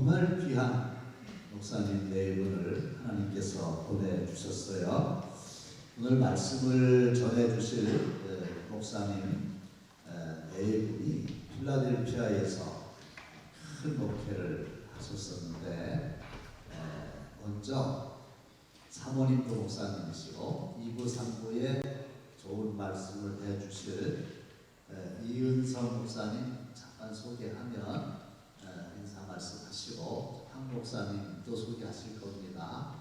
정말 귀한 목사님 네 분을 하나님께서 보내주셨어요. 오늘 말씀을 전해주실 목사님 네 분이 필라델피아에서 큰 목회를 하셨었는데, 먼저 사모님도 목사님이시고 2부 3부에 좋은 말씀을 해주실 이은성 목사님 잠깐 소개하면 인사 말씀하시고 한 목사님도 소개하실 겁니다.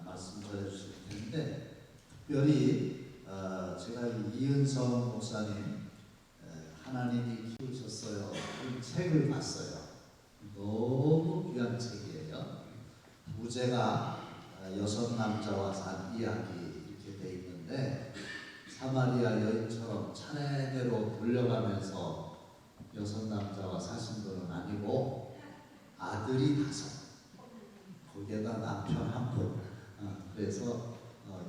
말씀 전해주실 텐데, 특별히 제가 이은성 목사님 하나님이 키우셨어요. 그 책을 봤어요. 너무 귀한 책이에요. 부제가 여섯 남자와 산 이야기 이렇게 돼 있는데, 사마리아 여인처럼 차례대로 돌려가면서 여섯 남자와 사신 분은 아니고 아들이 5, 거기에다 남편 1분, 그래서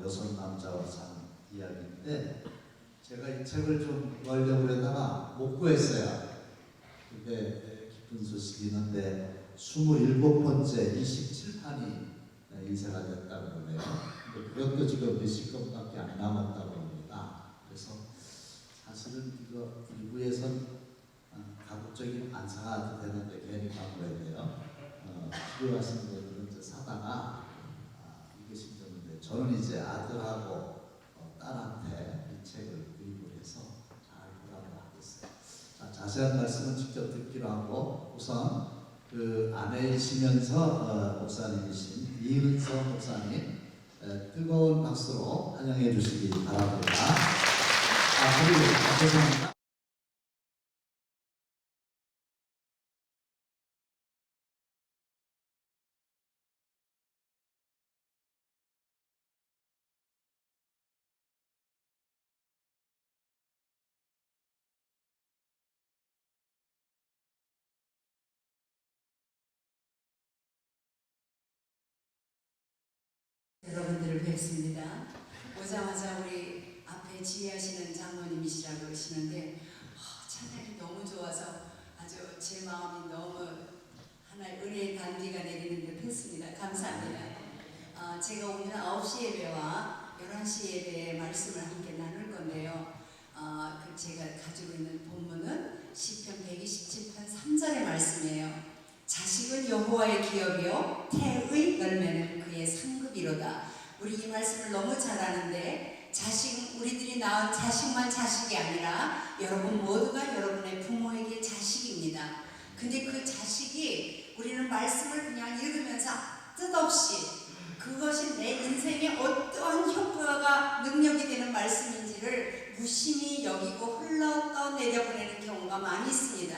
여섯 남자와 산 이야기인데, 제가 이 책을 좀 구하려고 하다가 못 구했어요. 근데 기쁜 소식이 있는데 27번째 27판이 인쇄가 됐다고 그러네요. 그것도 지금 몇십 건밖에 안 남았다고 합니다. 그래서 사실은 이거 일부에선 가급적이면 안 사도 되는데 괜히 광고했네요. 필요하신 분들은 이제 사다가 이것이 되는데, 저는 이제 아들하고 딸한테 이 책을 구입을 해서 잘 보라고 하겠어요. 자세한 말씀은 직접 듣기로 하고, 우선 그 아내이시면서 목사님이신 이은성 목사님 뜨거운 박수로 환영해 주시기 바랍니다. 그리고 죄송합니다. 여러분들을 뵙습니다. 오자마자 우리 앞에 지휘하시는 장로님이시라고 그러시는데 찬양이 너무 좋아서 아주 제 마음이 너무 하나의 은혜의 단비가 내리는 듯 했습니다. 감사합니다. 제가 오늘 9시 예배와 11시 예배의 말씀을 함께 나눌 건데요. 제가 가지고 있는 본문은 시편 127편 3절의 말씀이에요. 자식은 여호와의 기업이요 태의 열매는 그의 상급이로다. 우리 이 말씀을 너무 잘 아는데, 우리들이 낳은 자식만 자식이 아니라 여러분 모두가 여러분의 부모에게 자식입니다. 근데 그 자식이, 우리는 말씀을 그냥 읽으면서 뜻없이 그것이 내 인생에 어떠한 효과가 능력이 되는 말씀인지를 무심히 여기고 흘러 떠내려보내는 경우가 많이 있습니다.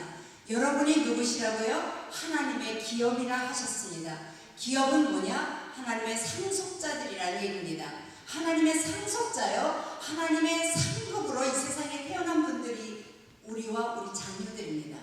여러분이 누구시라고요? 하나님의 기업이라 하셨습니다. 기업은 뭐냐? 하나님의 상속자들이라는 얘기입니다. 하나님의 상속자요, 하나님의 상급으로 이 세상에 태어난 분들이 우리와 우리 자녀들입니다.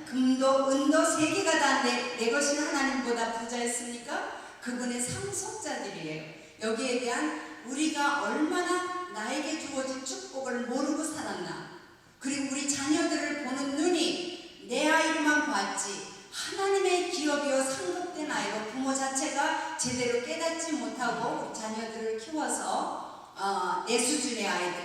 금도 은도 세계가 다 내 것인 하나님보다 부자였습니까? 그분의 상속자들이에요. 여기에 대한 우리가 얼마나 나에게 주어진 축복을 모르고 살았나, 그리고 우리 자녀들을 보는 눈이 내 아이만 봤지 하나님의 기업이요 상급된 아이로 부모 자체가 제대로 깨닫지 못하고 우리 자녀들을 키워서 내 수준의 아이들,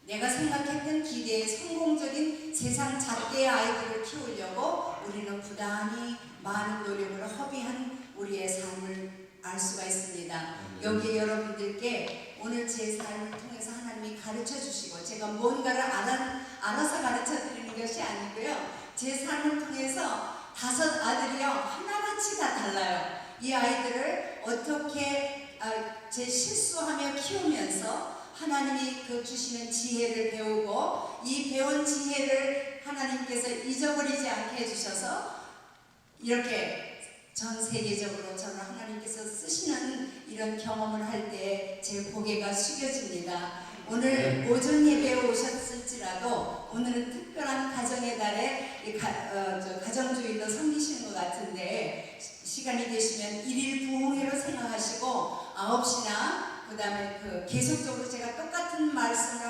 내가 생각했던 기대의 성공적인 세상 잣대의 아이들을 키우려고 우리는 부단히 많은 노력을 허비한 우리의 삶을 알 수가 있습니다. 여기에 여러분들께 오늘 제 삶을 통해서 하나님이 가르쳐 주시고, 제가 뭔가를 알아서 가르쳐 드리는 것이 아니고요, 제 삶을 통해서 5 아들이요 하나같이 다 달라요. 이 아이들을 어떻게 제 실수하며 키우면서 하나님이 그 주시는 지혜를 배우고, 이 배운 지혜를 하나님께서 잊어버리지 않게 해주셔서 이렇게 전 세계적으로 저는 하나님께서 쓰시는 이런 경험을 할 때 제 고개가 숙여집니다. 오늘 오전 예배에 오셨을지라도 오늘은 특별한 가정의 달에 가정주일로 섬기시는 것 같은데, 시간이 되시면 1일 부흥회로 생각하시고 9시나 그 다음에 계속적으로 제가 똑같은 말씀을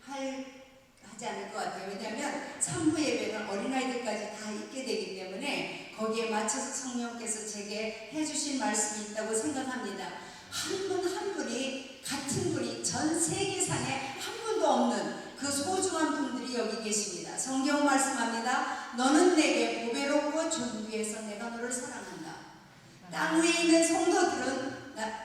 하지 않을 것 같아요. 왜냐하면 3부 예배는 어린아이들까지 다 있게 되기 때문에 거기에 맞춰서 성령께서 제게 해주신 말씀이 있다고 생각합니다. 한 분 한 분이 같은 분이 전 세계상에 한 분도 없는 그 소중한 분들이 여기 계십니다. 성경 말씀합니다. 너는 내게 보배롭고 존귀해서 내가 너를 사랑한다. 땅 위에 있는 성도들은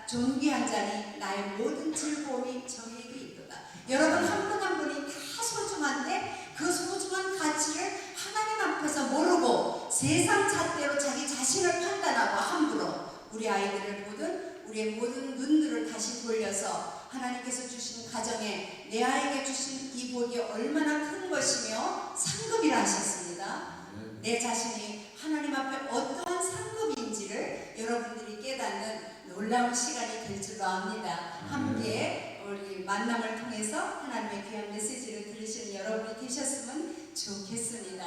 존귀한 자니 나의 모든 즐거움이 저에게 있도다. 여러분 한 분 한 분이 다 소중한데 그 소중한 가치를 하나님 앞에서 모르고 세상 잣대로 자기 자신을 판단하고 함부로 우리 아이들을 보든 우리의 모든 눈들을 다시 돌려서 하나님께서 주신 가정에 내 아이에게 주신 이 복이 얼마나 큰 것이며 상급이라 하셨습니다. 내 자신이 하나님 앞에 어떠한 상급인지를 여러분들이 깨닫는 놀라운 시간이 될 줄로 압니다. 함께 우리 만남을 통해서 하나님의 귀한 메시지를 들으시는 여러분이 되셨으면 좋겠습니다.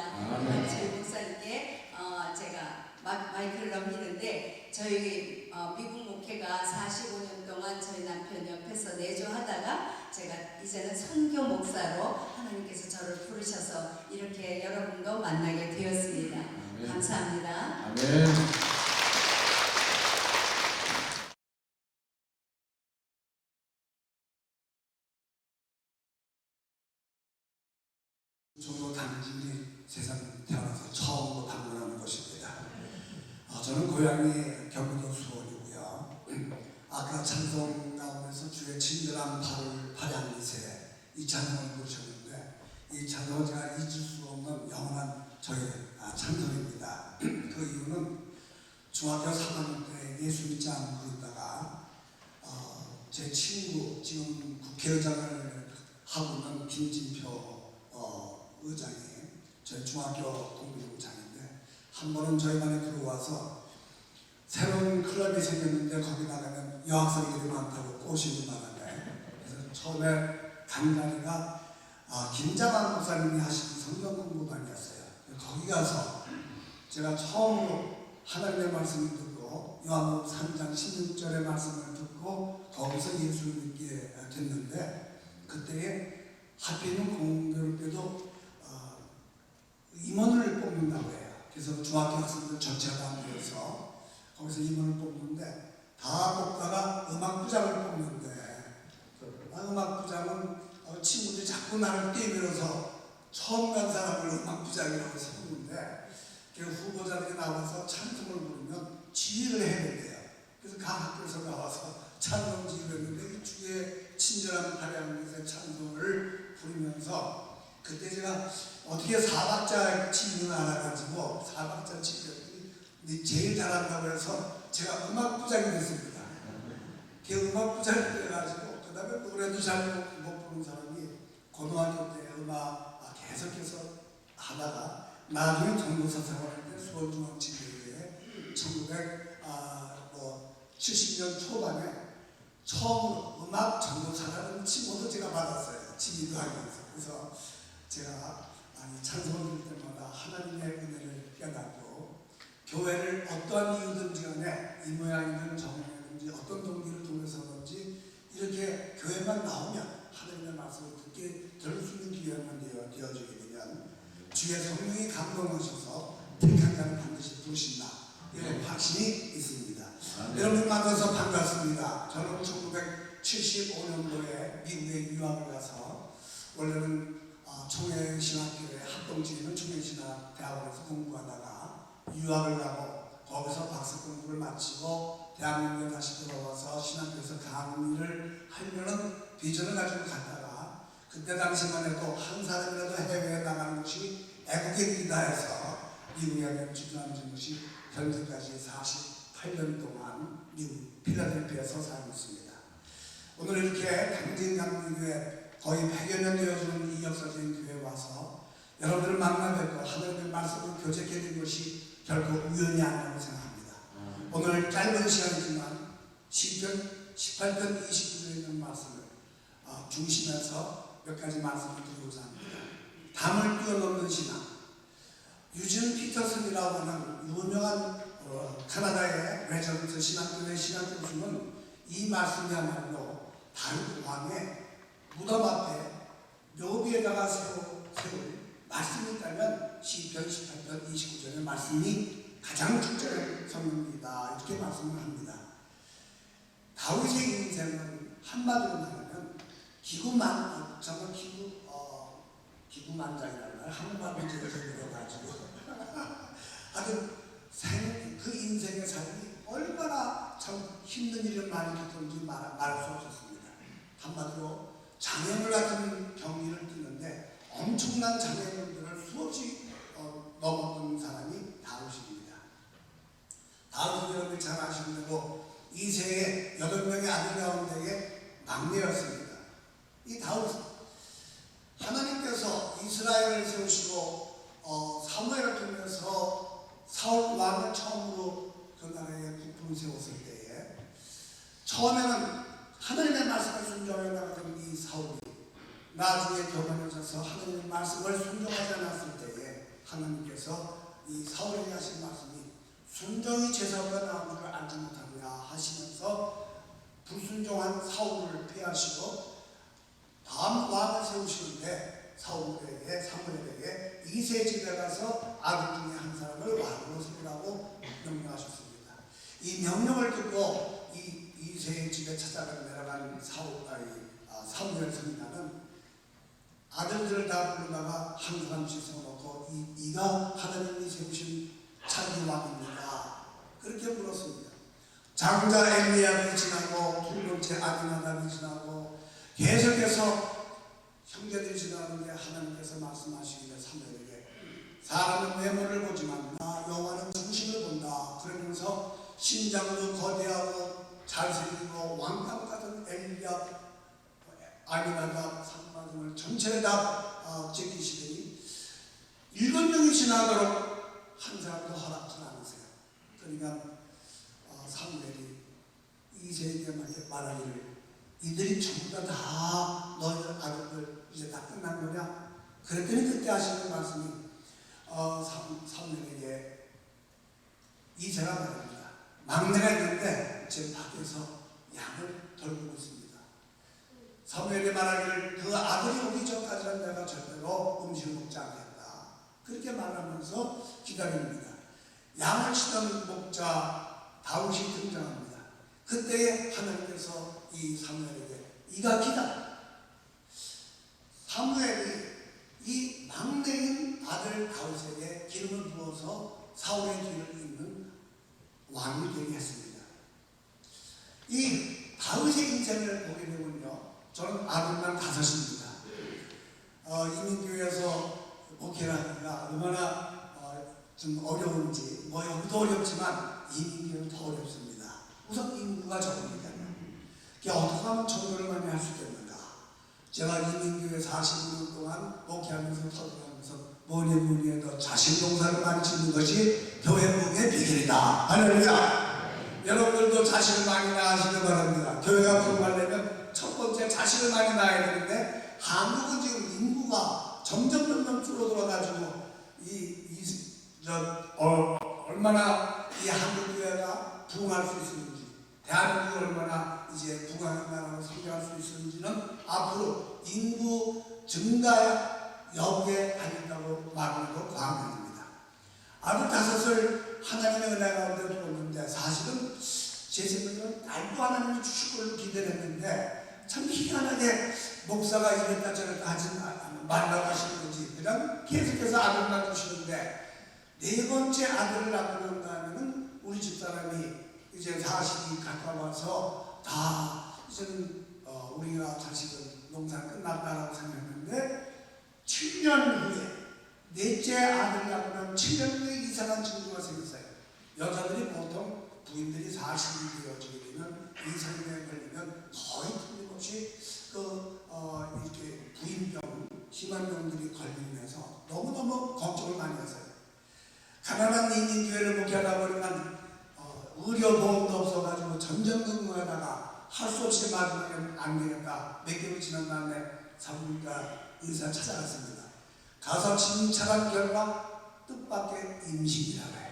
저희 목사님께 제가 마이크를 넘기는데 저희 미국 목회가 45년 동안 저희 남편 옆에서 내조하다가 제가 이제는 선교 목사로 하나님께서 저를 부르셔서 이렇게 여러분도 만나게 되었습니다. 감사합니다. 아멘. 정도 당진이 세상에 태어나서 처음으로 방문하는 곳입니다. 저는 고향이 경기도 수원이고요. 아까 찬송 가운데서 주의 친절한 발을 미세 이 찬송을 부르셨는데 이 찬송은 제가 잊을 수 없는 영원한 저의 찬송입니다. 그 이유는 중학교 3학년 때 예수 믿지 않고 있다가 제 친구 지금 국회의장을 하고 있는 김진표 의장이 저희 중학교 동부장인데 한 번은 저희 반에 들어와서 새로운 클럽이 생겼는데 거기 나가면 여학생들이 많다고 꼬시는 바람에 그래서 처음에 간 자리가 김장한 목사님이 하시는 성경 공부반이었어요. 거기 가서 제가 처음으로 하나님의 말씀을 듣고 요한복음 3장 16절의 말씀을 듣고 거기서 예수를 믿게 됐는데 그때에 하필이면 공교롭게도 임원을 뽑는다고 해요. 그래서 중학교 학생들 전체가 모여서 거기서 임원을 뽑는데 다 뽑다가 음악부장을 뽑는데 음악부장은 친구들이 자꾸 나를 뛰면서 처음 간 사람을 음악부장이라고 세우는데 그 후보자들이 나와서 찬송을 부르면 지휘를 해야 된대요. 그래서 각 학교에서 나와서 찬송 지휘를 했는데 주의 친절한 발향에서 찬송을 부르면서 그때 제가 어떻게 사박자 지휘를 알아가지고 사박자 지휘를 제일 잘한다고 해서 제가 음악부장이 됐습니다. 그 음악부장이 돼가지고 그 다음에 노래도 잘 못 부르는 사람이 고등학교 때 음악 계속해서 하다가 나중에 전도사 생활할 때 수원중앙지교회에 1970년 초반에 처음으로 음악 전도사라는 칭호도 제가 받았어요. 지휘도 하면서. 그래서 제가 찬송을 들 때마다 하나님의 은혜를 깨닫고 교회를 어떠한 이유든지 간에 이 모양이든 저 모양이든지 어떤 동기를 통해서든지 이렇게 교회만 나오면 하나님의 말씀을 듣게 들을 수 있는 기회만 되어지게 되면 주의 성령이 감동하셔서 택한 자는 반드시 부르신다. 이런 확신이 있습니다. 여러분 만나서 반갑습니다. 저는 1975년도에 미국에 유학을 가서 원래는 총회신학교에 합동지휘는 총회신학대학원에서 공부하다가 유학을 가고 거기서 박사 공부를 마치고 대한민국에 다시 돌아와서 신학교에서 강의를 하려는 비전을 가지고 갔다가 그때 당시만 해도 한 사람이라도 해외에 나가는 것이 애국의 일이다 해서 미국에 주저앉은 것이 현재까지 48년 동안 미국 필라델피아에서 살고 있습니다. 오늘 이렇게 당진강교회 거의 100여 년 되어주는 이 역사적인 교회에 와서 여러분들을 만나 뵙고 하나님의 말씀을 교제하게 된 것이 결코 우연이 아니라고 생각합니다. 오늘 짧은 시간이지만 시편 18편 29절에 있는 말씀을 중심해서 몇 가지 말씀을 드리고자 합니다. 담을 뛰어넘는 신앙. 유진 피터슨이라고 하는 유명한 캐나다의 레전드 신학교의 신학교수는 이 말씀이야말로 다윗 왕의 무덤 앞에 묘비에다가 세울 말씀이 있다면 시편 18편 29절의 말씀이 가장 특별한 성경이다 이렇게 말씀을 합니다. 다윗의 인생은 한마디로 말하면 기구만장이라는 말 한국말로 제대로가지고 아주 그 인생의 삶이 얼마나 참 힘든 일을 많이 겪었는지 말할 수 없었습니다. 한마디로 장애물 같은 경리를 뛰는데 엄청난 장애물들을 수없이 넘었던 사람이 다윗입니다. 다윗은 여러분이 잘 아시는 대로 이세의 8명의 아들 가운데의 막내였습니다. 이 다윗 하나님께서 이스라엘을 세우시고 사무엘을 통해서 사울 왕을 처음으로 그 나라에 국부를 세웠을 때에 처음에는 하나님의 말씀을 순종해 나가던 이 사울이 나중에 교만해져서 하나님의 말씀을 순종하지 않았을 때에 하나님께서 이 사울에게 하신 말씀이 순종이 제사보다 나은 줄 알지 못하느냐 하시면서 불순종한 사울을 폐하시고 다음 왕을 세우시는데 사무엘에게 이세 집에 가서 아들 중에 한 사람을 왕으로 세우라고 명령하셨습니다. 이 명령을 듣고 이세 집에 내려간 사무엘 선지자는 아들들을 다 부르다가 한 사람씩 세워놓고 이가 하나님이 세우신 차기 왕입니다. 그렇게 물었습니다. 장자 엘리야가 지나고 두 번째 아비나답이 지나고 계속해서 형제들이 지나는데 하나님께서 말씀하시기를 사무엘에게 사람은 외모를 보지만 나 여호와는 중심을 본다. 그러면서 신장도 거대하고 잘생기고 왕감 같은 엘리야 아비나답 삼만을 전체를 다 제끼시더니 7년이 지나도록 한 사람도 허락지 않으세요. 그러니까 사무엘이 이세에게 말하기를 이들이 전부 다 너희 아들들 이제 다 끝난 거냐? 그랬더니 그때 하시는 말씀이 사무엘에게 이세가 말합니다. 막내가 있는데 제 밖에서 양을 돌보고 있습니다. 사무엘이 말하기를 그 아들이 오기 전까지는 내가 절대로 음식을 먹지 않겠다. 그렇게 말하면서 기다립니다. 양을 치던 목자 다윗이 등장합니다. 그때에 하나님께서 이 사무엘에게 이가 기다. 사무엘이 이 막내인 아들 다윗에게 기름을 부어서 사울의 뒤를 잇는 왕이 되게 했습니다. 이 다윗의 인생을 보게 되면요, 저는 아들만 5입니다. 이민교회에서 목회하기가 얼마나 좀 어려운지, 여기도 어렵지만 이민교회는 더 어렵습니다. 우선 인구가 적으니까요. 어떻게 하면 전도를 많이 할 수 있겠는가? 제가 이민교회 40년 동안 목회하면서 터득하면서 뭐니 해도 자신봉사를 많이 짓는 것이 교회 부흥의 비결이다. 할렐루야! 여러분들도 자신을 많이 낳으시기 바랍니다. 교회가 부흥하려면 첫 번째 자신을 많이 낳아야 되는데 한국은 지금 인구가 점점 줄어들어가지고 얼마나 이 한국 교회가 부흥할 수 있는지, 대한민국이 얼마나 이제 부강한 나라로 성장할 수 있는지는 앞으로 인구 증가 여부에 달린다고 말해도 과언이 아닙니다. 아들 5을 하나님의 은혜 가운데 두었는데 사실은 제 생각에는 딸도 하나님이 주실 걸로 기대를 했는데 참 희한하게 목사가 이랬다 저랬다 하지 말라고 하시는 거지. 그냥 계속해서 아들만 주시는데 4번째 아들을 낳고 난 다음에는 우리 집사람이 이제 40이 가까워서 다 이제는 우리가 자식은 농사 끝났다라고 생각했는데 7년 후에 넷째 아들을 낳고 난 7년 후에 이상한 친구가 생겼어요. 여자들이 보통 부인들이 40이 되어지게 되면 이상에 걸리면 거의 틀림없이 이렇게 부인병, 심한 병들이 걸리면서 너무너무 걱정을 많이 했어요. 가난한 이민교회를 목회하다 보니까 의료보험도 없어가지고 전전긍긍하다가 할 수 없이 마지막에는 안 되겠다. 몇 개월 지난 다음에 산부인과 의사 찾아갔습니다. 가서 진찰한 결과 뜻밖의 임신이라고 해요.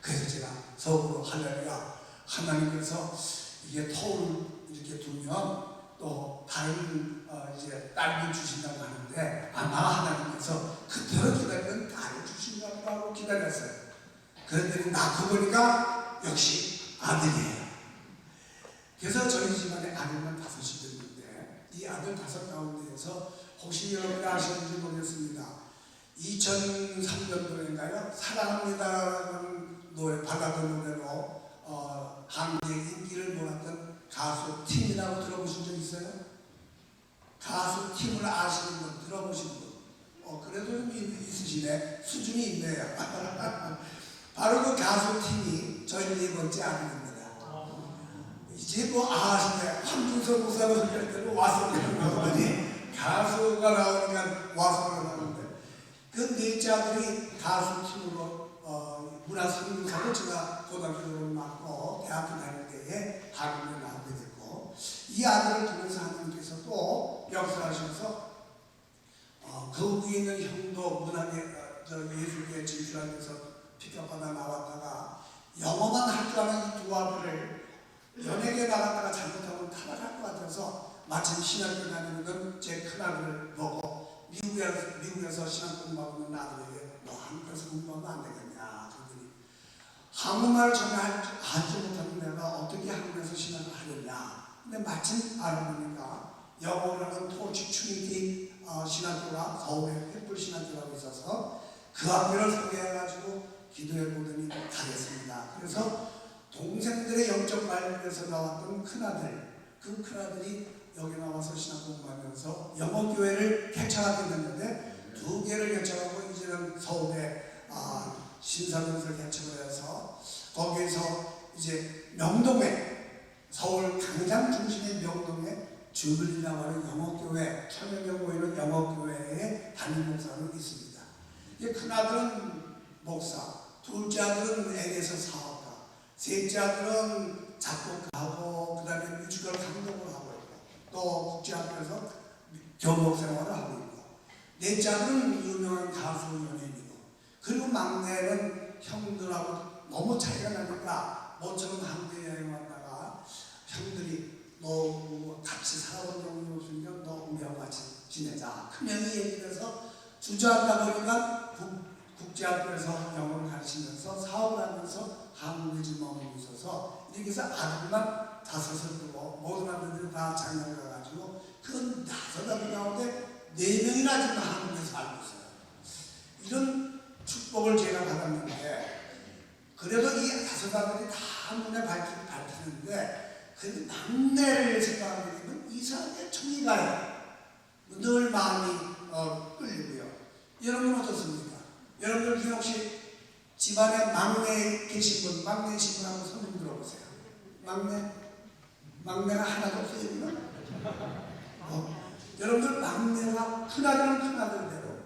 그래서 제가 속으로 할렐루야, 하나님께서 이게 터울 이렇게 두면 또 다른 이제 딸을 주신다고 하는데 아마 하나님께서 그대로 기다리면 딸을 주신다고 하고 기다렸어요. 그랬더니 낳고 보니까 역시 아들이에요. 그래서 저희 집안에 아들만 5이 됐는데 이 아들 5 가운데에서 혹시 여러분이 아시는지 모르겠습니다. 2003년도인가요? 사랑합니다라는 노래, 발라드 노래로 한국의 인기를 몰았던 가수 팀이라고 들어보신 적 있어요? 가수 팀을 아시는 분, 들어보신 분? 그래도 좀 있으시네. 수준이 있네요. 바로 그 가수 팀이 저희 4번째 아들입니다. 이제 뭐 아시네. 황준석 목사가 소개할 때는 와서 그러더니 가수가 나오니까 와서 그러는데 그 4째 아들이 가수 팀으로 문화선교사로 제가 고등학교 졸업을 맡고 대학교 다닐 때에 한국에 나오게 됐고 이 아들을 통해서 하나님께서 또 역사하셔서 그 위에 있는 형도 예술계 진출하면서 픽업받아 나왔다가 영어만 할 줄 아는 이 2 아들을 연예계 나갔다가 잘못하면 타락할 것 같아서 마침 신학교 다니는 제 큰아들을 보고 미국에서 신학 공부하고 있는 아들에게 너 한국에서 공부하면 안 되겠냐 그랬더니 한국말을 전혀 하지 못하는 내가 어떻게 한국에서 신학을 하겠냐. 근데 마침 알고 보니까 영어라는 토치 트리니티 신학교가 서울에 횃불 신학교라고 있어서 그 학교를 소개해가지고 기도해 보더니 가겠습니다. 그래서 동생들의 영적 발굴에서 나왔던 큰아들, 그 큰아들이 여기 나와서 신학 공부하면서 영어교회를 개척하게 됐는데 2개를 개척하고 이제는 서울에 신사동을 개척을 해서 거기에서 이제 명동에 서울 당장 중심의 명동에 주블리라고 하는 영어교회, 천여명 모이는 영어교회에 담임 목사로 있습니다. 큰아들은 목사, 2째 아들은 애에서 사업가, 3째 아들은 작곡가하고 그 다음에 뮤지컬 감독을 하고 있고 또 국제학교에서 교목 생활을 하고 있고 4째 아들은 유명한 가수 연예인이고 그리고 막내는 형들하고 너무 차이가 나니까 모처럼 한국에 여행 왔다가 형들이 너 같이 살아본 적이 없으니까 너 우리하고 같이 지내자. 큰형이 얘기해서 주저앉다 보니까 국제학교에서 영어를 가르치면서 사업을 하면서 한국에 지금 머물고 있어서 이렇게 해서 아들만 5을 두고 모든 아들들이 다 장가를 가가지고 그 5 아들 가운데 4명이나 지금 한국에 살고 있어요. 이런 축복을 제가 받았는데 그래도 이 5 아들이 다 눈에 밝히는데 그 막내를 생각하게 되면 이상하게 정이 가요. 늘 마음이 끌리고요. 여러분 어떻습니까? 여러분들 중에 혹시 집안에 막내 계신 분, 막내신 분 한번 손 좀 들어보세요. 막내가 하나도 없어요, 여기는? 여러분들 막내가 큰아들은 큰아들대로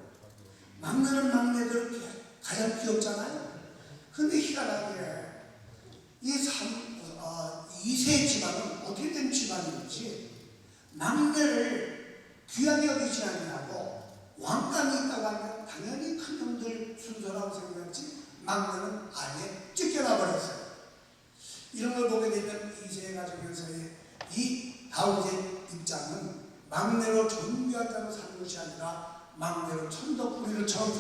막내는 막내대로 가장 귀엽잖아요. 근데 희한하게 이 2세 집안은 어떻게 된 집안인지 막내를 귀하게 여기지 않냐고 왕감이 있다고 하면 당연히 큰 형들 순서라고 생각했지 막내는 아예 찢겨나 버렸어요. 이런 걸 보게 되면 2세 가족에서의 이 다윗의 입장은 막내로 존귀하다고 사는 것이 아니라 막내로 천덕꾸리를 처음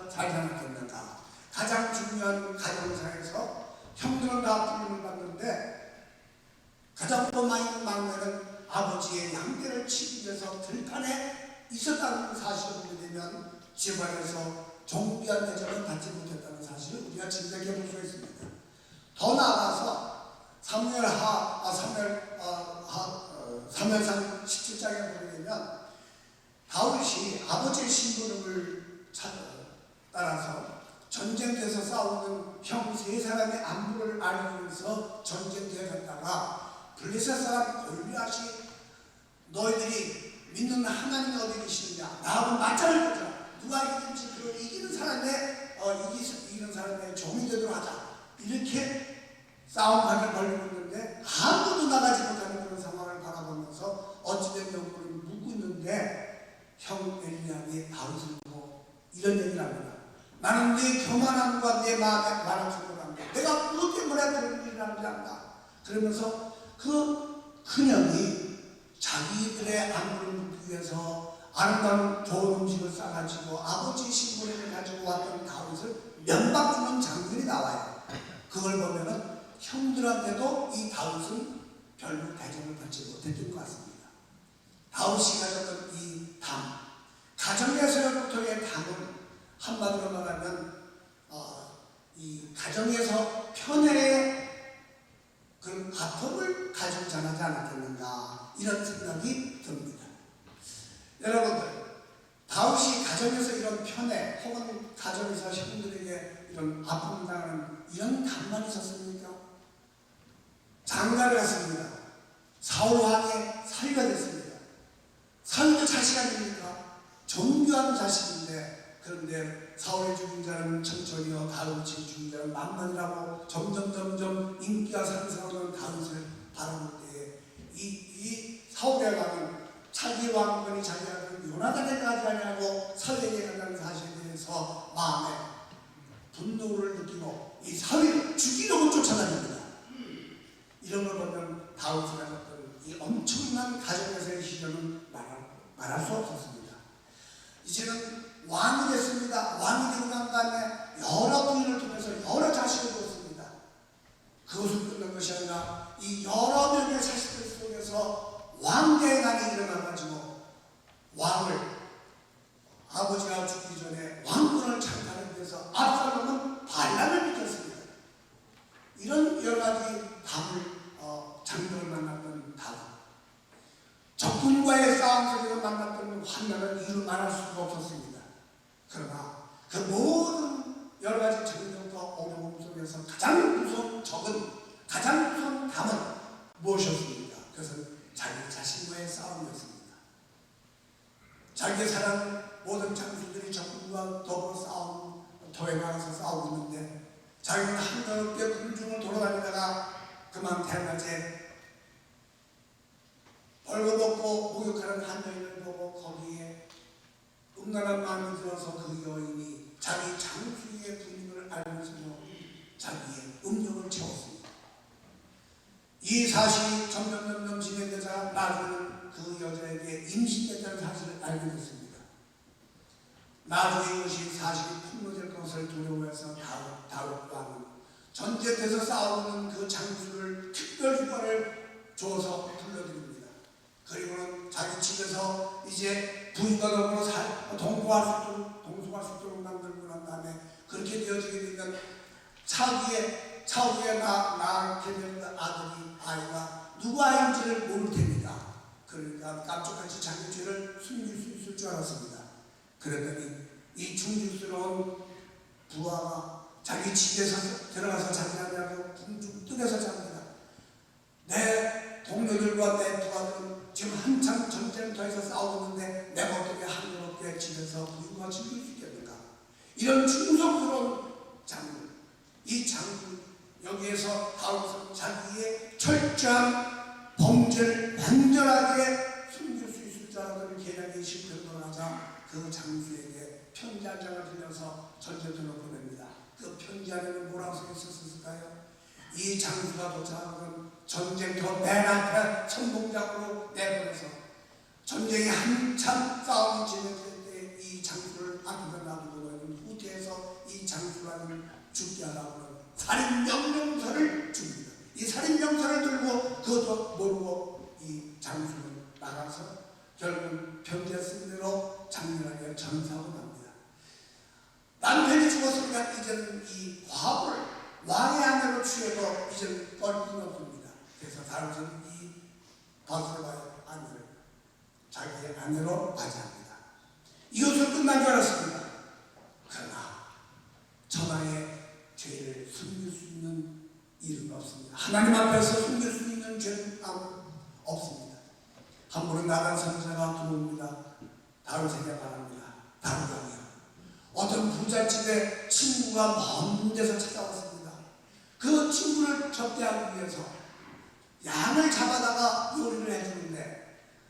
살아났겠는가. 가장 중요한 가정상에서 형들은 다 부름을 받는데 가장 많이 있는 막내는 아버지의 양떼를 치기 위해서 들판에 있었다는 사실을 보게 되면 집안에서 종비한 내정을 받지 못했다는 사실을 우리가 짐작해 볼 수 있습니다. 더 나아가서 사무엘상 17장에 보게 되면 다윗이 아버지의 심부름을 따라서 전쟁터에서 싸우는 형 3사람의 안부를 알면서 전쟁터에 갔다가 블레셋 사람 골리앗이 너희들이 믿는 하나님이 어디 계시느냐 나하고 맞짱을 뜨자. 누가 이긴지 그걸 이기는 사람의 종이 되도록 하자. 이렇게 싸움판을 벌리고 있는데 아무도 나가지 못하는 그런 상황을 바라보면서 어찌된 명분을 묻고 있는데 형 엘리압이 다윗을 보고 이런 얘기를 합니다. 나는 네 교만함과 내 마음에 많아지고 한다. 내가 무엇 때문에 그런 일을 하는지 안다. 그러면서 그 큰형이 자기들의 안부를 묻기 위해서 아름다운 좋은 음식을 싸가지고 아버지 신부름을 가지고 왔던 다윗을 면박 주는 장면이 나와요. 그걸 보면은 형들한테도 이 다윗은 별로 대접을 받지 못했던 것 같습니다. 다윗이 가졌던 이 담, 가정에서부터의 담은 한마디로 말하면 이 가정에서 편애의 그런 아픔을 가지고 자라지 않았겠는가 이런 생각이 듭니다. 여러분들, 다윗이 가정에서 이런 편애 혹은 가정에서 형들에게 이런 아픔을 당하는 이런 담만 있었습니까? 장가를 했습니다. 사울 왕의 사위가 됐습니다. 사위도 자식 아닙니까? 존귀한 자식인데, 그런데 사울의 죽인 자는 천천히요, 다윗이 죽인 자는 만만이라고 점점 인기가 상승하는 다윗을 바라볼 때에 이 사울의 왕은 자기 왕권이 자기 아들 요나단에게 가져가냐고 사위에게 간다는 사실에 대해서 마음에 분노를 느끼고 이 사위를 죽이려고 쫓아다닙니다. 이런 걸 보면 다윗이 가졌던 이 엄청난 가정에서의 시련은 말할 수 없었습니다. 이제는 왕이 됐습니다. 왕이 되고 난 다음에 여러 부인을 통해서 여러 자식을 뒀습니다. 그것을 끝난 것이 아니라 이 여러 명의 자식들 속에서 왕대난이 일어나가지고 왕을 아버지가 죽기 전에 왕권을 장악하기 위해서 압살롬은 반란을 일으켰습니다. 이런 여러 가지 장벽을 만났던 다윗, 적군과의 싸움 속에서 만났던 환난을 이루 말할 수가 없었습니다. 그러나 그 모든 여러 가지 장벽과 어려움 속에서 가장 무서운 적은, 가장 무서운 담은 무엇이었습니까? 그것은 자기 자신과의 싸움이었습니다. 자기의 사랑하는 모든 장수들이 적군과 더불어 싸우고 도에 나가서 싸우고 있는데 자기는 한가롭게 군중을 돌아다니다가 그만 대낮에 벌거벗고 목욕하는 한 여인을 보고 거기에 음란한 마음이 들어서 그 여인이 자기 장수의 부인을 알면서도 자기의 음욕을 채웠습니다. 이 사실이 점점 진행되자 나중에는 그 여자에게 임신됐다는 사실을 알게 됐습니다. 나중에 이것이 사실이 폭로될 것을 두려워해서 다윗 왕은 전쟁에서 싸우는 그 장수를 특별휴가를 줘서 불러드립니다. 그리고는 자기 집에서 이제 부인과 더불어 동거할 수 있도록 만들고 난 다음에 그렇게 되어지게 되면 차후에 낳게 된 아이가 누구 아이인지를 모를 테니까, 그러니까 깜짝같이 자기 죄를 숨길 수 있을 줄 알았습니다. 그랬더니 이 충직스러운 부하가 자기 집에서 들어가서 잠자냐고 궁중 뜰에서 잡니다. 내 동료들과 내 부하들은 지금 한참 전쟁터에서 싸우고 있는데 내가 어떻게 한가롭게 집에서 부인과 즐길 수 있겠는가? 이런 충성스러운 장군, 이 장군 여기에서 다윗은 자기의 철저한 범죄를 완전하게 숨길 수 있을 줄 알았던 계략이 실패로 나자 그 장수에게 편지 한 장을 들려서 전쟁터로 보냅니다. 그 편지 안에는 뭐라고 써 있었을까요? 이 장수가 도착하면 전쟁터 맨 앞에 선봉장으로 내보내서 전쟁이 한참 싸움이 진행될 때 이 장수를 앞에서 놔두고 후퇴해서 이 장수라는 죽게 하라고 살인명령서를 줍니다. 이 살인명서를 들고 그것도 모르고 이 장수는 나가서 결국 편지에 쓴 대로 장렬하게 전사하고 납니다. 남편이 죽었으니까 이제는 이 과부를 왕의 아내로 취해도 이제는 뻘뿐 없습니다. 그래서 다윗은 이 바세바의 아내를 자기의 아내로 맞이합니다. 이것으로 끝난 줄 알았습니다. 그러나 천하의 죄를 숨길 수 있는 일은 없습니다. 하나님 앞에서 숨길 수 있는 죄는 없습니다. 한 번은 나단 선지자가 들어옵니다. 다윗에게 말합니다. 다윗이요, 어떤 부잣집에 친구가 먼 데서 찾아왔습니다. 그 친구를 접대하기 위해서 양을 잡아다가 요리를 해주는데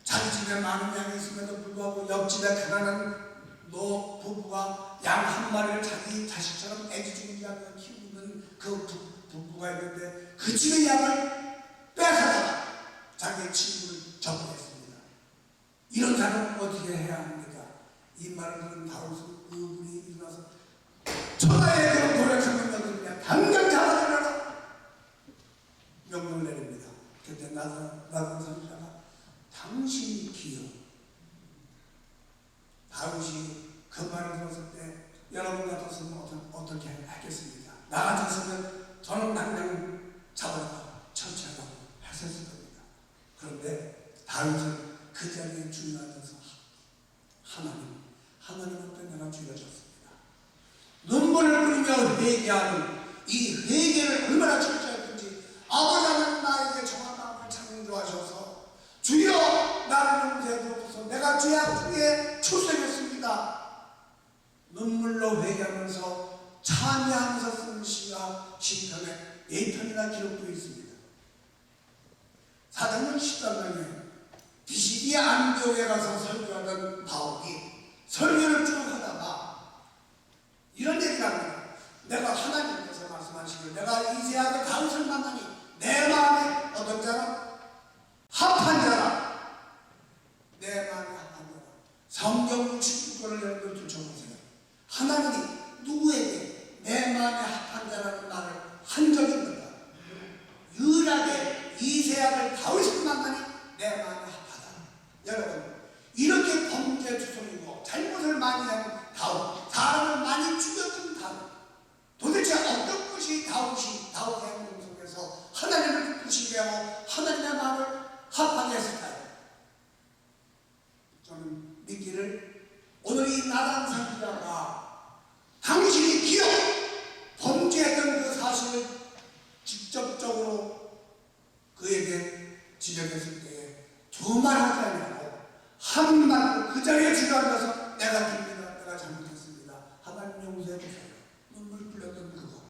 자기 집에 많은 양이 있음에도 불구하고 옆집에 가난한 부부가 양 한 마리를 자기 자식처럼 애지중지 하며 키우는 그 부부가 있는데 그 집의 양을 뺏어다가 자기 친구를 접대했습니다. 이런 사람은 어떻게 해야 합니까? 이 말을 들은 다윗은 의분이 일어나서 천하의 그런 도략성을 여기냐 당장 잡아내라. 그랬을 때 여러분 같았으면 어떻게 했겠습니까? 나 같았으면 저는 당장 잡아다가 처치하고 했었을 겁니다. 그런데 다윗은 그 자리에 주인 앉아서 하나님 앞에 내가 죽여졌습니다. 눈물을 흘리며 회개하는 이 회개를 얼마나 철저했든지 아버지 하나님 나에게 정한 마음을 창조하셔서 주여 나를 용서해 주옵소서 내가 죄악 중에 출생했습니다. 눈물로 회개하면서 찬양하면서 쓰는 시가 시편에 4편이나 기록되어 있습니다. 사도행전 13장에 비시디에 안디옥에 가서 설교하던 바울이 설교를 쭉 하다가 이런 얘기를 합니다. 내가 하나님께서 말씀하시길 내가 이세하게 다윗을 만나니 내 마음에 어떤 자는 합한 자라 내 마음에 합한 자라. 성경 69권을 여러분 들춰보세요. 하나님이 누구에게 내 마음에 합한 자라는 말을 한 적이 있는가? 유일하게 이세아를 다윗을 만나니 내 마음에 합하다. 여러분 이렇게 범죄투성이고 잘못을 많이 한 다윗, 사람을 많이 죽였던 다윗, 도대체 어떤 것이 다윗의 행동 속에서 하나님을 기쁘시게 하고 하나님의 마음을 합하게 했을까요? 저는 믿기를 오늘 이 나단산 기자가 당신이 기억 범죄했던 그 사실을 직접적으로 그에게 지적했을 때에 두 말 하지 아니하고 한 말로 그 자리에 주저앉아서 내가 됩니다. 내가 잘못했습니다. 하나님 용서해 주세요. 눈물 흘렸던 그거.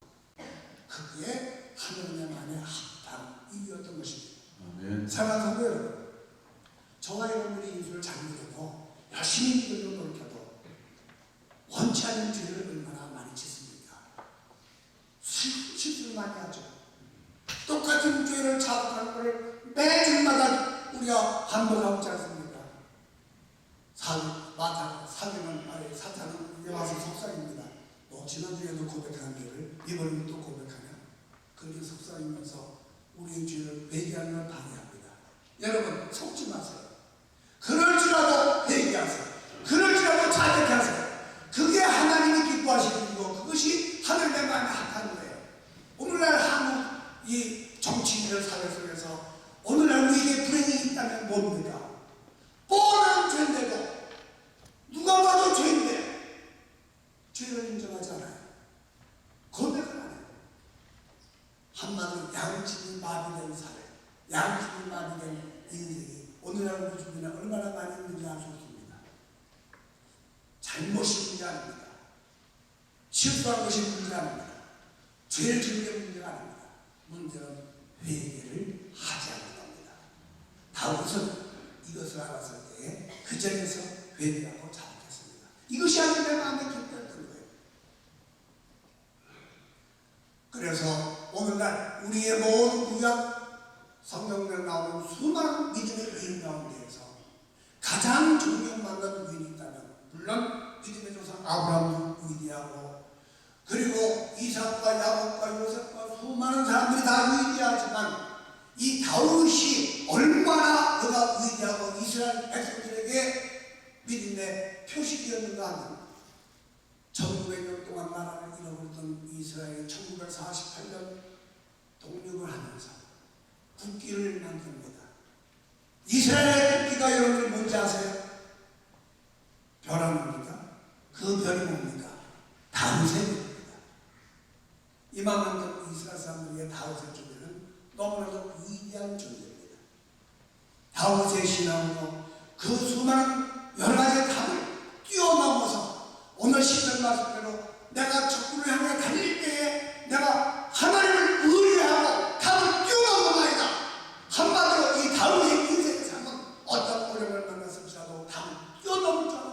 그게 하나님만의 합한 이유였던 것입니다. 아멘. 사랑하는 성도 여러분, 저와 여러분이 예수를 잘 믿고 열심히 믿으려고 노력해도 원치 않는 죄를 얼마나 많이 짓습니까? 실수를 많이 하죠. 똑같은 죄를 자극하는 것을 매주마다 우리가 반복하고 있지 않습니까? 사탄은 이제 와서 속삭입니다. 너 지난주에도 고백한 죄를 이번에는 또 고백하냐? 그렇게 속삭이면서 우리의 죄를 회개하는 걸 방해합니다. 여러분 속지 마세요. 그럴지라도 회개하세요. 그럴지라도 자격해 하세요. 그게 하나님이 기뻐하시는 일이고 그것이 하늘의 마음에 합한 거예요. 오늘날 한국 이 정치인들 사회 속에서 오늘날 우리에게 불행이 있다면 뭡니까? 뻔한 죄인데도 누가 봐도 죄인데 죄를 인정하지 않아요. 고백을 안 해요. 한마디로 양심이 마비된 사회, 양심이 마비된 인생이 오늘날 우리 주변에 얼마나 많이 있는지 알 수 있습니다. 잘못이 문제 아닙니다. 실수한 것이 문제 아닙니다. 죄를 지은 게 문제가 아닙니다. 문제는 회개를 하지 않는 겁니다. 다윗은 이것을 알았을 때에 그 자리에서 회개하고 자복했습니다. 이것이 하나님의 마음에 기뻤던 거예요. 그래서 오늘날 우리의 모든 구약 성경에 나오는 수많은 믿음의 위인 가운데에서 가장 존경받는 위인이 있다면 물론 믿음의 조상 아브라함도 위대하고 그리고 이삭과 야곱과 요셉과 수많은 사람들이 다 위대하지만 이 다윗이 얼마나 그가 위대하고 이스라엘 백성들에게 믿음의 표식이었는가 하면 1900년 동안 나라를 잃어버렸던 이스라엘이 1948년 독립을 하면서 국기를 만듭니다. 이스라엘의 국기가 여러분 뭔지 아세요? 별 하나입니까? 그 별이 뭡니까? 다윗의 별입니다. 이만큼 이스라엘 사람들에게 다윗의 존재는 너무나도 위대한 존재입니다. 다윗의 신앙으로 그 수많은 여러 가지 답을 뛰어넘어서 오늘 시편 말씀대로 내가 적군을 향해 달릴 때에 내가 하나님을 의뢰하고 답을 뛰어넘어가이다. 한마디로 이 다윗의 인생의 삶은 어떤 어려움을 만났을지라도 답을 뛰어넘을 자는